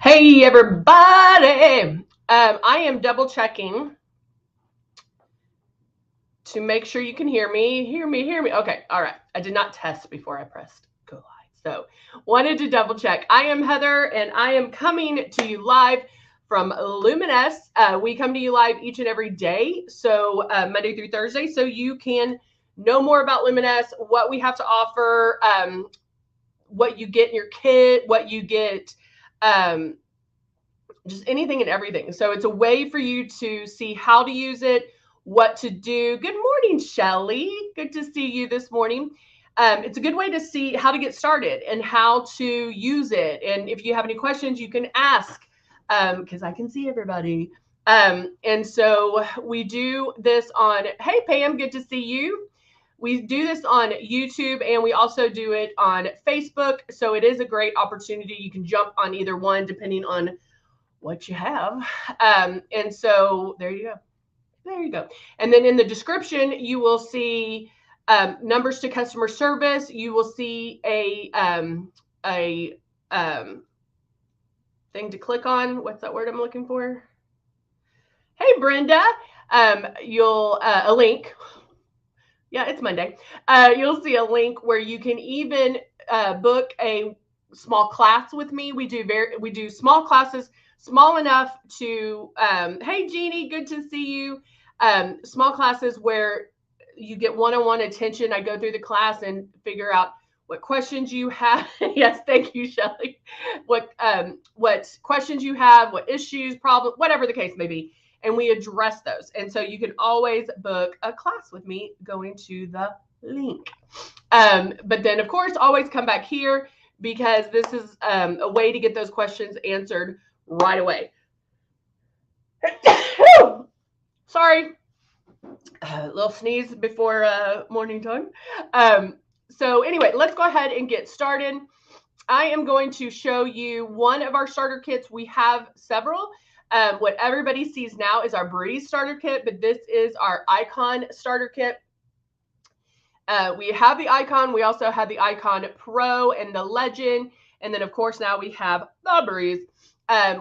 Hey, everybody. I am double checking to make sure you can hear me. Hear me. Okay. All right. I did not test before I pressed go live. So wanted to double check. I am Heather and I am coming to you live from LUMINESS. We come to you live each and every day. So Monday through Thursday. So you can know more about LUMINESS, what we have to offer, what you get in your kit, what you get, just anything and everything. So it's a way for you to see how to use it, what to do. Good morning, Shelly. Good to see you this morning. It's a good way to see how to get started and how to use it. And if you have any questions, you can ask because I can see everybody. And so we do this on, hey, Pam, good to see you. We do this on YouTube and we also do it on Facebook. So it is a great opportunity. You can jump on either one depending on what you have. And so there you go. And then in the description, you will see numbers to customer service. You will see a thing to click on. What's that word I'm looking for? Hey, Brenda. You'll a link. Yeah, it's Monday. You'll see a link where you can even book a small class with me. We do small classes, small enough to hey, Jeannie, good to see you. Small classes where you get one-on-one attention. I go through the class and figure out what questions you have. Yes, thank you, Shelly. What questions you have, what issues, problems, whatever the case may be. And we address those. And so you can always book a class with me going to the link. But then, of course, always come back here because this is a way to get those questions answered right away. Sorry. A little sneeze before morning time. So anyway, let's go ahead and get started. I am going to show you one of our starter kits. We have several. What everybody sees now is our Breeze starter kit, but this is our Icon starter kit. We have the Icon. We also have the Icon Pro and the Legend. And then, of course, now we have the Breeze,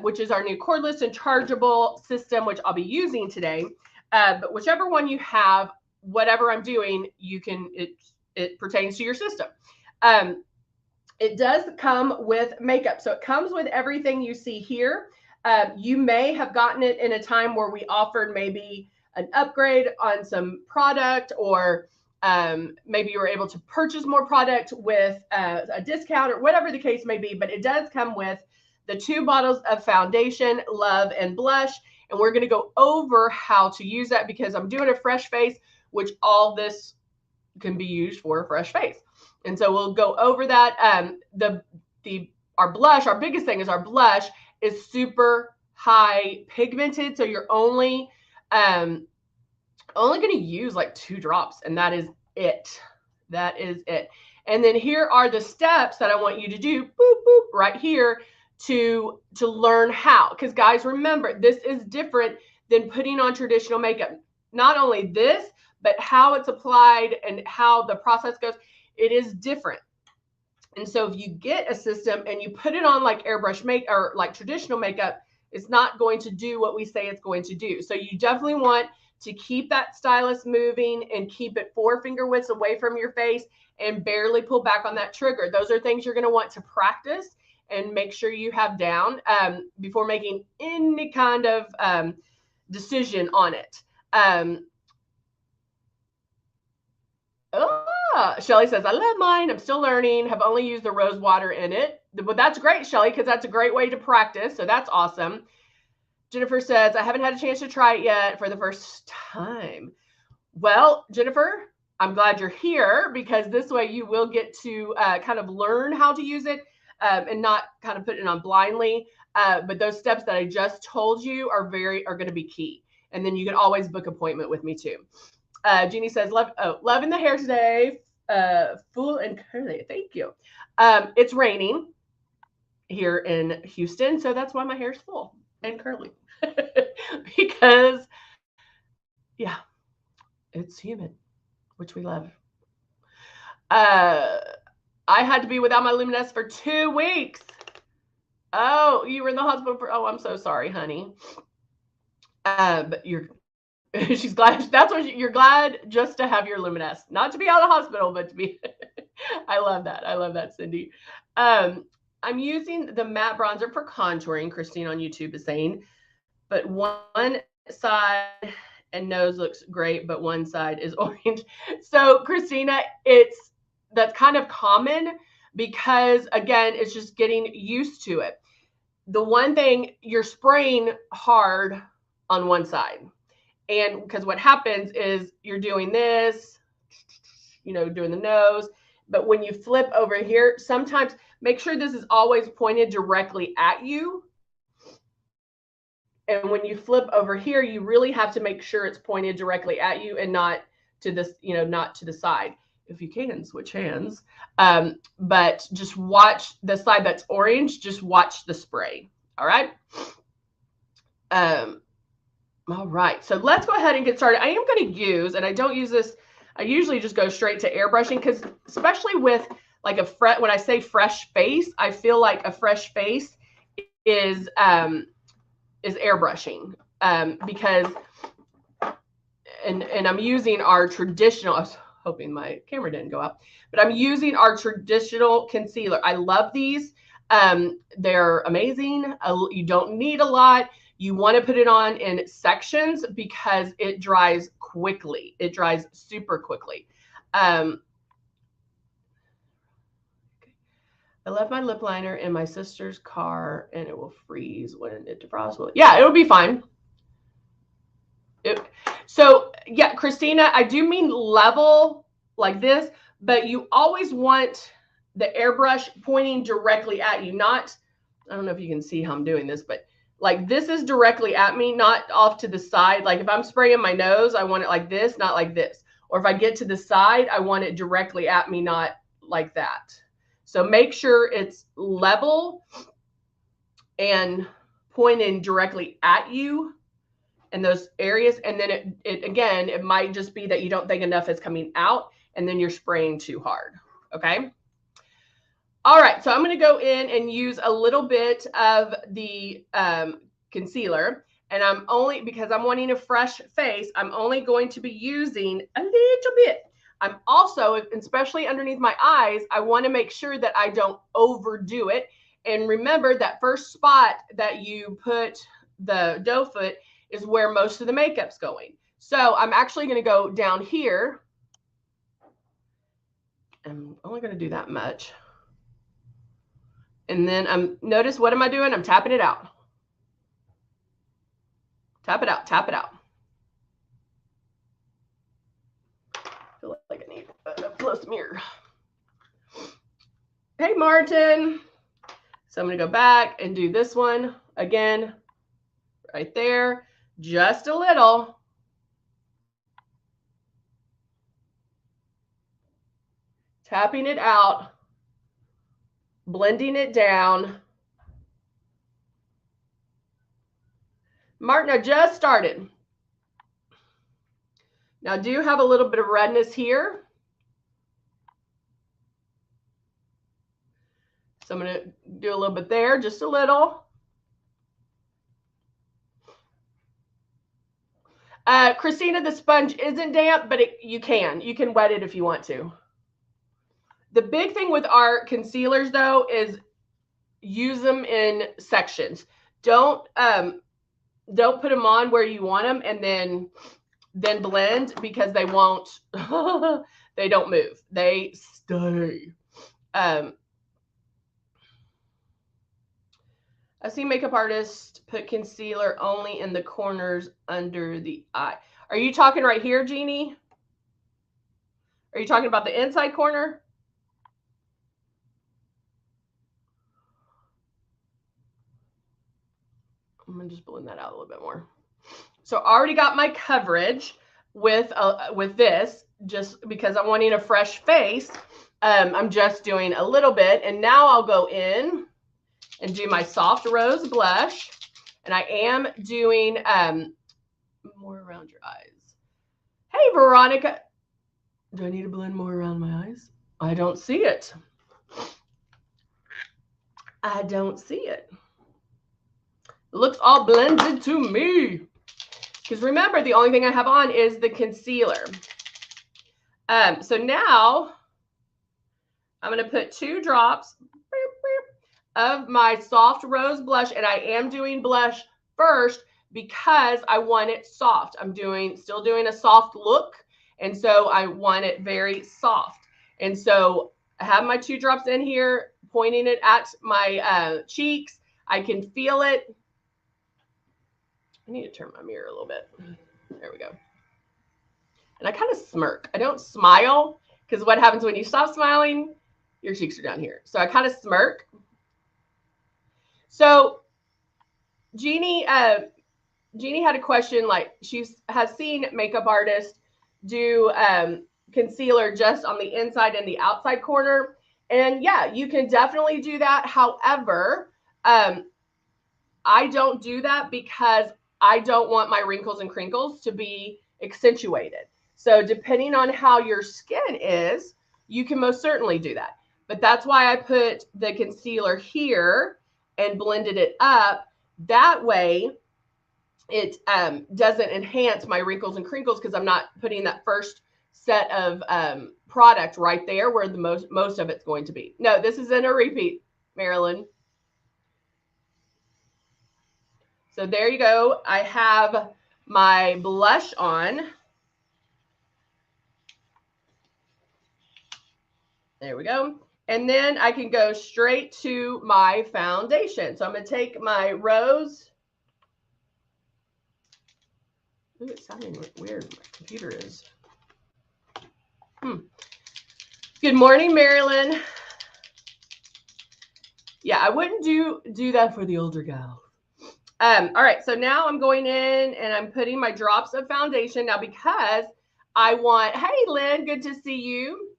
which is our new cordless and chargeable system, which I'll be using today. But whichever one you have, whatever I'm doing, you can, it pertains to your system. It does come with makeup. So it comes with everything you see here. You may have gotten it in a time where we offered maybe an upgrade on some product, or maybe you were able to purchase more product with a discount or whatever the case may be. But it does come with the 2 bottles of foundation, Love and Blush. And we're going to go over how to use that because I'm doing a fresh face, which all this can be used for a fresh face. And so we'll go over that. Our blush, our biggest thing is our blush is super high pigmented. So you're only going to use like 2 drops, and that is it. That is it. And then here are the steps that I want you to do, boop, boop, right here to learn how. Because guys, remember, this is different than putting on traditional makeup. Not only this, but how it's applied and how the process goes, it is different. And so if you get a system and you put it on like airbrush make or like traditional makeup, it's not going to do what we say it's going to do. So you definitely want to keep that stylus moving and keep it 4 finger widths away from your face and barely pull back on that trigger. Those are things you're going to want to practice and make sure you have down before making any kind of decision on it. Shelly says, I love mine. I'm still learning. Have only used the rose water in it. But that's great, Shelly, because that's a great way to practice. So that's awesome. Jennifer says, I haven't had a chance to try it yet for the first time. Well, Jennifer, I'm glad you're here because this way you will get to kind of learn how to use it and not kind of put it on blindly. But those steps that I just told you are going to be key. And then you can always book an appointment with me too. Jeannie says, loving the hair today. Full and curly. Thank you. It's raining here in Houston, so that's why my hair is full and curly. Because, yeah, it's humid, which we love. I had to be without my LUMINESS for 2 weeks. Oh, you were in the hospital for, oh, I'm so sorry, honey. But you're, she's glad, that's what you're glad just to have your Luminess, not to be out of the hospital, but to be, I love that. I love that, Cindy. I'm using the matte bronzer for contouring, Christine on YouTube is saying, but one side and nose looks great, but one side is orange. So Christina, that's kind of common because again, it's just getting used to it. The one thing, you're spraying hard on one side. And because what happens is you're doing this, doing the nose. But when you flip over here, sometimes make sure this is always pointed directly at you. And when you flip over here, you really have to make sure it's pointed directly at you and not to this, not to the side. If you can, switch hands. But just watch the side that's orange, just watch the spray. All right. All right, so let's go ahead and get started. I am going to use, and I don't use this, I usually just go straight to airbrushing because especially with like when I say fresh face, I feel like a fresh face is airbrushing because, and I'm using our traditional, I was hoping my camera didn't go up, but I'm using our traditional concealer. I love these. They're amazing. You don't need a lot. You want to put it on in sections because it dries quickly. It dries super quickly. I left my lip liner in my sister's car and it will freeze when it defrosts. Yeah, it'll be fine. So yeah, Christina, I do mean level like this, but you always want the airbrush pointing directly at you, not, I don't know if you can see how I'm doing this, but like this is directly at me, not off to the side. Like if I'm spraying my nose, I want it like this, not like this. Or if I get to the side, I want it directly at me, not like that. So make sure it's level and pointing directly at you in those areas. And then again, it might just be that you don't think enough is coming out and then you're spraying too hard. Okay. All right, so I'm going to go in and use a little bit of the concealer, and I'm only, because I'm wanting a fresh face, I'm only going to be using a little bit. I'm also, especially underneath my eyes, I want to make sure that I don't overdo it. And remember that first spot that you put the doe foot is where most of the makeup's going. So I'm actually going to go down here. I'm only going to do that much. And then notice, what am I doing? I'm tapping it out. Tap it out, tap it out. I feel like I need a close mirror. Hey, Martin. So I'm going to go back and do this one again, right there, just a little. Tapping it out, blending it down. Martin, I just started. Now I do have a little bit of redness here. So I'm going to do a little bit there, just a little. Christina, the sponge isn't damp, but you can wet it if you want to. The big thing with our concealers though is use them in sections. Don't put them on where you want them and then blend, because they won't they don't move, they stay. I've seen makeup artists put concealer only in the corners under the eye. Are you talking right here, Jeannie? Are you talking about the inside corner? I'm gonna just blend that out a little bit more. So I already got my coverage with this, just because I'm wanting a fresh face. I'm just doing a little bit, and now I'll go in and do my soft rose blush, and I am doing more around your eyes. Hey, Veronica, do I need to blend more around my eyes? I don't see it. I don't see it. looks all blended to me. Because remember, the only thing I have on is the concealer. So now I'm going to put 2 drops of my soft rose blush, and I am doing blush first because I want it soft. I'm still doing a soft look, and so I want it very soft. And so I have my 2 drops in here, pointing it at my cheeks. I can feel it. I need to turn my mirror a little bit. There we go. And I kind of smirk. I don't smile, because what happens when you stop smiling? Your cheeks are down here. So I kind of smirk. So Jeannie had a question, like she has seen makeup artists do concealer just on the inside and the outside corner. And yeah, you can definitely do that. However, I don't do that because I don't want my wrinkles and crinkles to be accentuated. So depending on how your skin is, you can most certainly do that. But that's why I put the concealer here and blended it up. That way it doesn't enhance my wrinkles and crinkles, because I'm not putting that first set of product right there where the most of it's going to be. No, this isn't a repeat, Marilyn. So there you go. I have my blush on. There we go. And then I can go straight to my foundation. So I'm going to take my rose. Ooh, it's sounding weird. My computer is. Good morning, Marilyn. Yeah, I wouldn't do that for the older gal. All right, so now I'm going in and I'm putting my drops of foundation. Now, because I want, hey, Lynn, good to see you.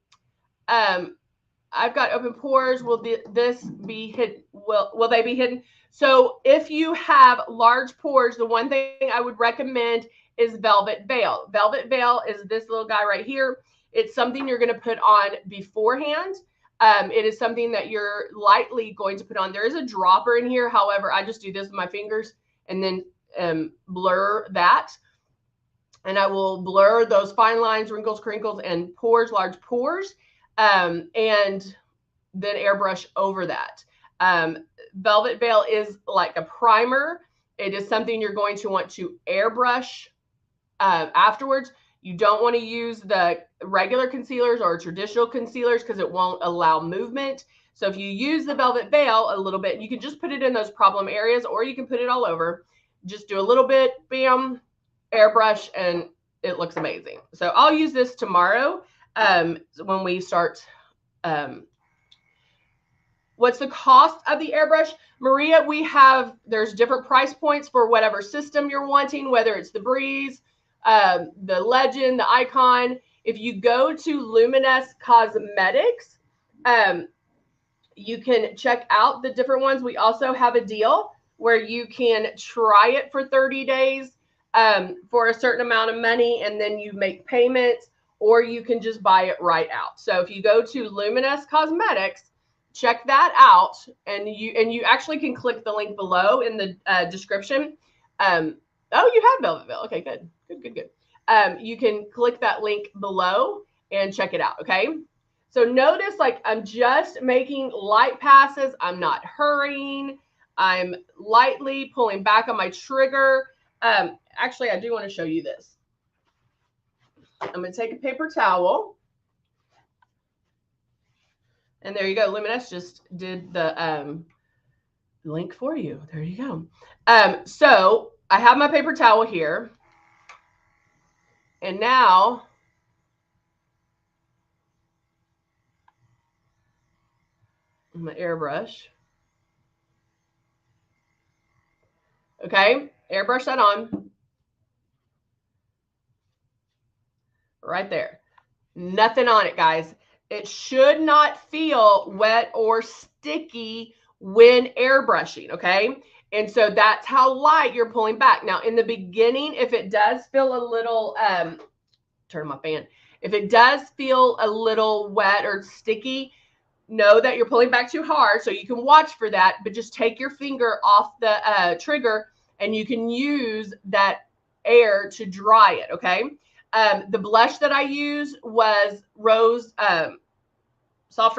I've got open pores. Will this be hidden? Will they be hidden? So if you have large pores, the one thing I would recommend is Velvet Veil. Velvet Veil is this little guy right here. It's something you're going to put on beforehand. It is something that you're lightly going to put on. There is a dropper in here. However, I just do this with my fingers and then blur that. And I will blur those fine lines, wrinkles, crinkles, and pores, large pores. And then airbrush over that. Velvet Veil is like a primer. It is something you're going to want to airbrush afterwards. You don't want to use the regular concealers or traditional concealers because it won't allow movement. So if you use the Velvet Veil a little bit, you can just put it in those problem areas, or you can put it all over. Just do a little bit, bam, airbrush, and it looks amazing. So I'll use this tomorrow when we start. What's the cost of the airbrush? Maria, there's different price points for whatever system you're wanting, whether it's the Breeze, the Legend, the Icon. If you go to Luminess Cosmetics, you can check out the different ones. We also have a deal where you can try it for 30 days for a certain amount of money, and then you make payments, or you can just buy it right out. So if you go to Luminess Cosmetics, check that out, and you actually can click the link below in the description. Oh, you have Velvet Veil. Okay, good. You can click that link below and check it out, okay? So notice, like, I'm just making light passes. I'm not hurrying. I'm lightly pulling back on my trigger. Actually, I do want to show you this. I'm going to take a paper towel. And there you go. Luminess just did the link for you. There you go. So I have my paper towel here. And now my airbrush. Okay, airbrush that on. Right there. Nothing on it, guys. It should not feel wet or sticky when airbrushing, okay? And so that's how light you're pulling back. Now, in the beginning, if it does feel a little, turn my fan. If it does feel a little wet or sticky, know that you're pulling back too hard, so you can watch for that, but just take your finger off the trigger and you can use that air to dry it, okay? The blush that I used was Rose, Soft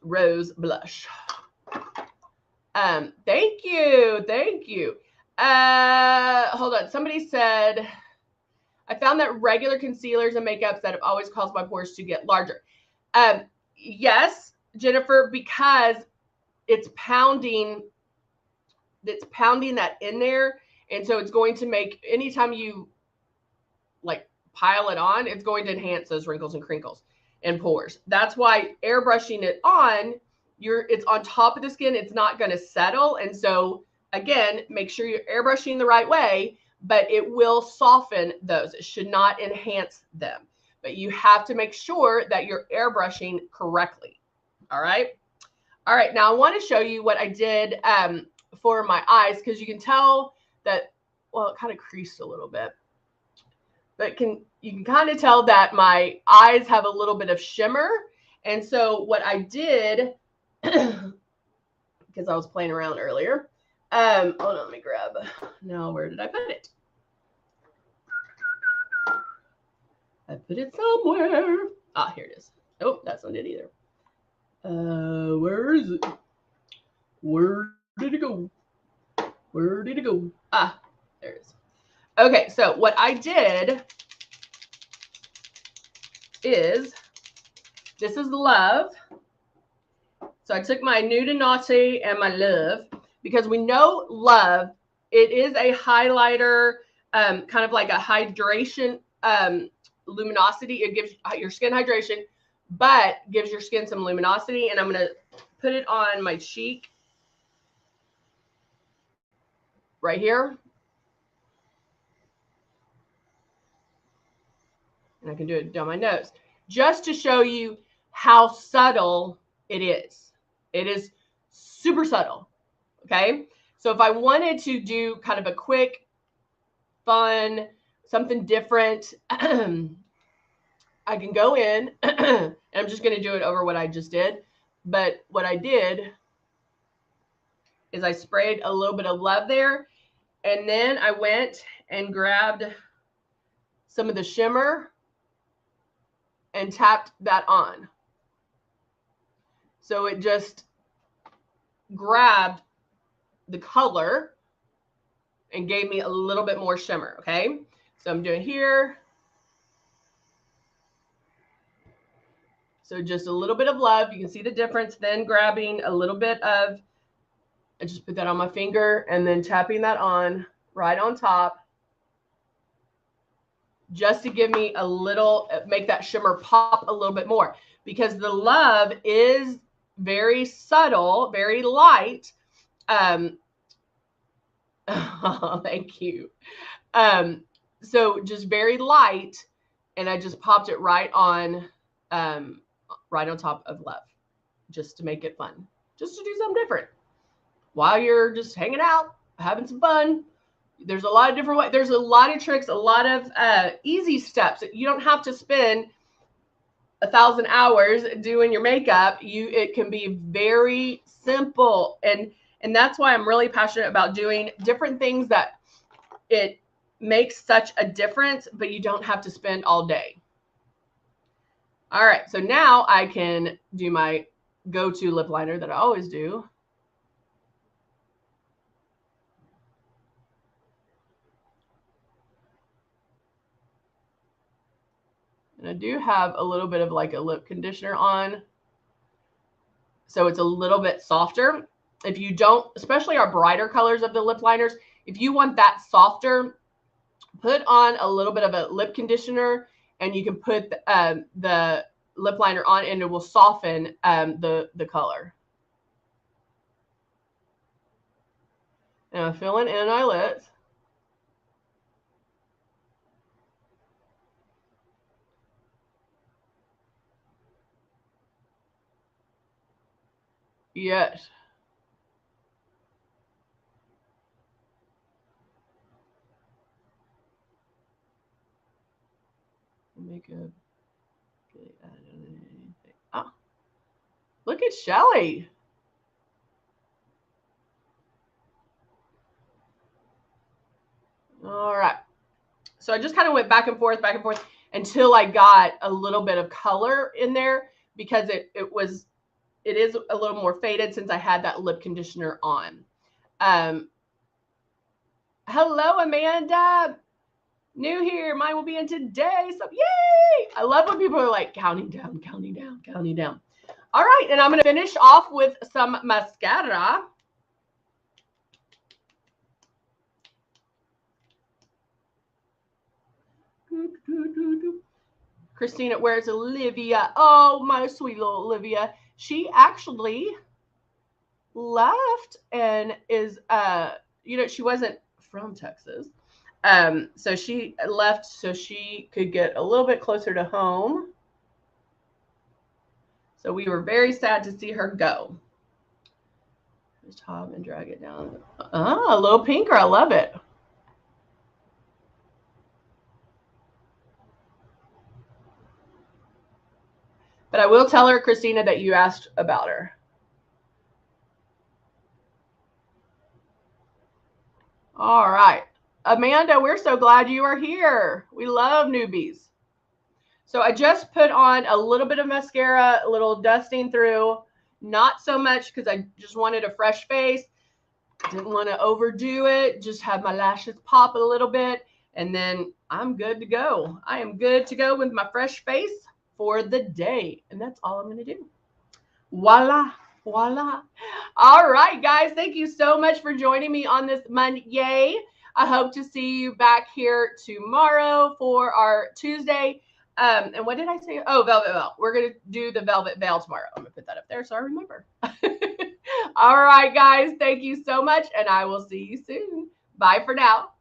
Rose blush. Thank you. Hold on. Somebody said, I found that regular concealers and makeups that have always caused my pores to get larger. Yes, Jennifer, because it's pounding that in there. And so it's going to make, anytime you like pile it on, it's going to enhance those wrinkles and crinkles and pores. That's why airbrushing it on, it's on top of the skin, it's not going to settle. And so again, make sure you're airbrushing the right way, but it will soften those. It should not enhance them, but you have to make sure that you're airbrushing correctly. All right. Now I want to show you what I did for my eyes, because you can tell that, well, it kind of creased a little bit, but you can kind of tell that my eyes have a little bit of shimmer. And so what I did, because I was playing around earlier, hold on, let me grab, now where did I put it? I put it somewhere. Ah, here it is. Oh, that's not it either. Where is it? Where did it go? Where did it go? Ah, there it is. Okay, so what I did is, this is Love. So I took my Nude and Naughty and my Love, because we know Love, it is a highlighter, kind of like a hydration luminosity. It gives your skin hydration, but gives your skin some luminosity. And I'm going to put it on my cheek right here. And I can do it down my nose, just to show you how subtle it is. It is super subtle. Okay. So if I wanted to do kind of a quick, fun, something different, I can go in and I'm just going to do it over what I just did. But what I did is I sprayed a little bit of Love there. And then I went and grabbed some of the shimmer and tapped that on. So it just grabbed the color and gave me a little bit more shimmer. Okay. So I'm doing here. So just a little bit of Love. You can see the difference. Then grabbing a little bit of, I just put that on my finger and then tapping that on right on top, just to give me a little, make that shimmer pop a little bit more, because the Love is very subtle, very light. Oh, thank you. So just very light, and I just popped it right on top of Love, just to make it fun, just to do something different while you're just hanging out, having some fun. There's a lot of different ways. There's a lot of tricks, a lot of easy steps. You don't have to spend 1,000 hours doing your makeup. It can be very simple, and that's why I'm really passionate about doing different things that it makes such a difference, but you don't have to spend all day. All right, so now I can do my go-to lip liner that I always do. And I do have a little bit of like a lip conditioner on, so it's a little bit softer. If you don't, especially our brighter colors of the lip liners, if you want that softer, put on a little bit of a lip conditioner, and you can put the lip liner on, and it will soften the color. And I'm filling in eyelets. Yes. Makeup. Okay, I don't know anything. Ah. Look at Shelly. All right. So I just kind of went back and forth until I got a little bit of color in there, because it is a little more faded since I had that lip conditioner on. Hello, Amanda. New here. Mine will be in today. So yay! I love when people are like counting down, counting down, counting down. All right, and I'm going to finish off with some mascara. Christina, where's Olivia? Oh, my sweet little Olivia. She actually left and is, she wasn't from Texas. So she left so she could get a little bit closer to home. So we were very sad to see her go. Top and drag it down. Ah, a little pinker. I love it. But I will tell her, Christina, that you asked about her. All right. Amanda, we're so glad you are here. We love newbies. So I just put on a little bit of mascara, a little dusting through. Not so much because I just wanted a fresh face. Didn't want to overdo it. Just have my lashes pop a little bit. And then I'm good to go. I am good to go with my fresh face for the day. And that's all I'm going to do. Voila. Voila. All right, guys. Thank you so much for joining me on this Monday. I hope to see you back here tomorrow for our Tuesday. And what did I say? Oh, Velvet Veil. We're going to do the Velvet Veil tomorrow. I'm going to put that up there so I remember. All right, guys. Thank you so much. And I will see you soon. Bye for now.